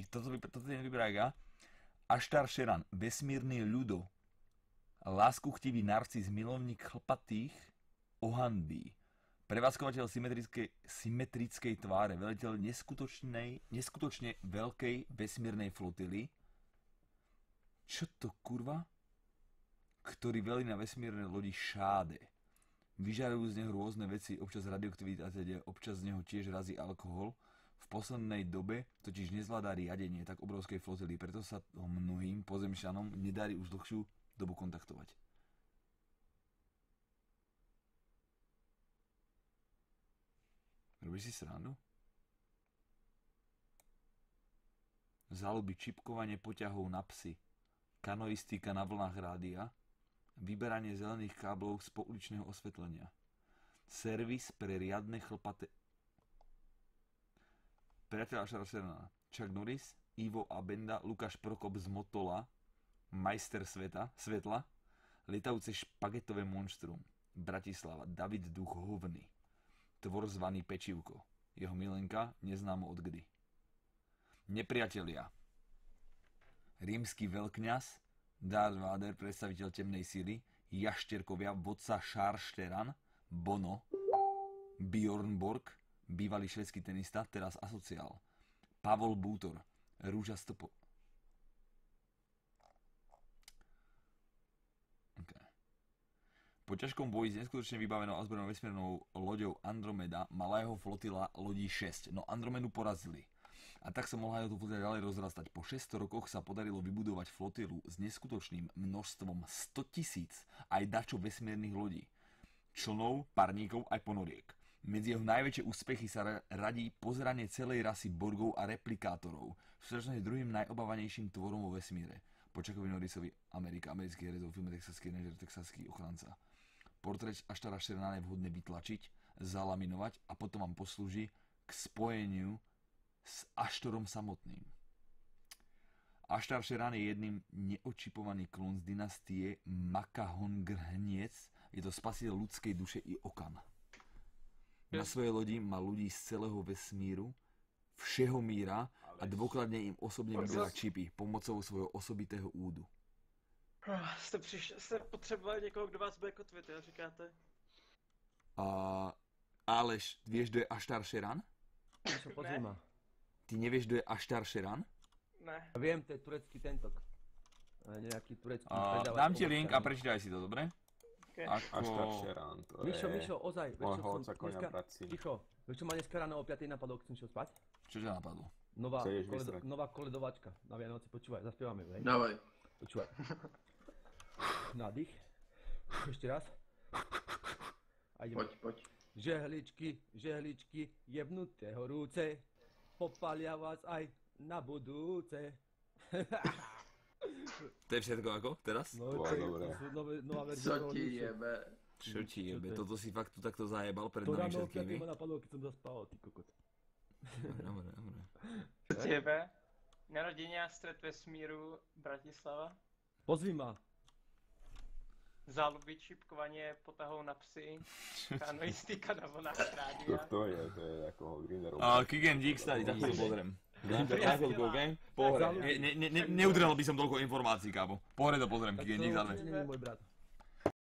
toto nevyberá ja. Aštar Sheran, vesmírny ľudo, láskuchtivý narcis, milovník chlpatých, ohanbí. Prevádzkovateľ symetrickej tváre, veliteľ neskutočne veľkej vesmírnej flotily. Čo to kurva? Ktorý velí na vesmírnej lodi Šáde. Vyžarujú z neho rôzne veci, občas radioaktivita, občas z neho tiež razí alkohol. V poslednej dobe totiž nezvládá riadenie tak obrovskej flotily, preto sa ho mnohým pozemšťanom nedarí už dlhšiu dobu kontaktovať. Robíš si srandu? Záľuby, čipkovanie poťahov na psy, kanoistika na vlnách rádia, vyberanie zelených káblov z pouličného osvetlenia, servis pre riadne chlpaté... Priateľ Aštara Šerana, Chuck Norris, Ivo Abenda, Lukáš Prokop z Motola, majster svetla, lietavúce špagetové monštrum, Bratislava, David Duchovný, tvor zvaný Pečivko, jeho milenka, neznámo odkedy. Nepriatelia, rímsky veľkňaz, Darth Vader, predstaviteľ temnej síly, jašterkovia, vodca Charles Sheran, Bono, Bjorn Borg, bývalý švédsky tenista, teraz asociál, Pavol Bútor, Rúža Stopo... Okay. Po ťažkom boji s neskutočne vybavenou a zbrojenou vesmírnou loďou Andromeda mala jeho flotila lodí 6, no Andromedu porazili. A tak sa mohla jeho flotila ďalej rozrastať. Po 600 rokoch sa podarilo vybudovať flotilu s neskutočným množstvom 100 000 aj dačo vesmírnych lodí, člnov, parníkov aj ponoriek. Medzi jeho najväčšie úspechy sa radí pozeranie celej rasy Borgov a replikátorov, v súčasnosti druhým najobávanejším tvorom vo vesmíre. Po Chuckovi Norrisovi americký herec vo filme Texaský ranger, texaský ochranca. Portrét Aštara Šerana je vhodné vytlačiť, zalaminovať a potom vám poslúži k spojeniu s Aštorom samotným. Aštar Sheran je jedným neočipovaný klon z dynastie Makahongrhniec. Je to spasiteľ ľudskej duše i okan. Na svojej lodi má ľudí z celého vesmíru, všeho míra a dôkladne im osobne vyberá čipy pomocou svojho osobitého údu. Jste potřebovali někoho, kdo vás bude kotvit, jo, říkáte? Aleš, vieš, kto je Aštar Sheran? Čo podzima? Ty nevieš, kto je Aštar Sheran? Ne. Viem, to je turecký tentok. Nejaký turecký predávač. Dám ti link a prečítaj si to, dobre? Okay. Aštar Sheran, to je... Mišo, ozaj, ticho. Vieš čo ma dneska ráno o 5 napadlo, keď som šiel spať? Čo ťa napadlo? Nová koledovačka na Vianoce, počúvaj, zaspievame ju, hej? Dávaj. Počúvaj. Nádych. Ešte raz. A ideme. Poď. Žehličky, jebnuté horúce, popalia vás aj na budúce. To je všetko ako teraz? No, to sú nová verzia. Co ti jebe? Čo ti jebe? Toto si fakt tu takto zajebal pred To nami ráno všetkými? ma napadlo, keď som zaspával, ty kokot. Dobre. Co ti jebe? Narodenia stret vesmíru Bratislava. Pozvi ma. Záľuby, čipkovanie potahov na psy, kanoistika na vlnách rádia. To je ako Grinderov. Kigen, dík stať, tak to pozriem. Na chvíľku, okej? Pohre. Neudrel by som toľko informácií, kámo. Pohre to pozriem, Kigen, dík za dve. To nie je môj brat.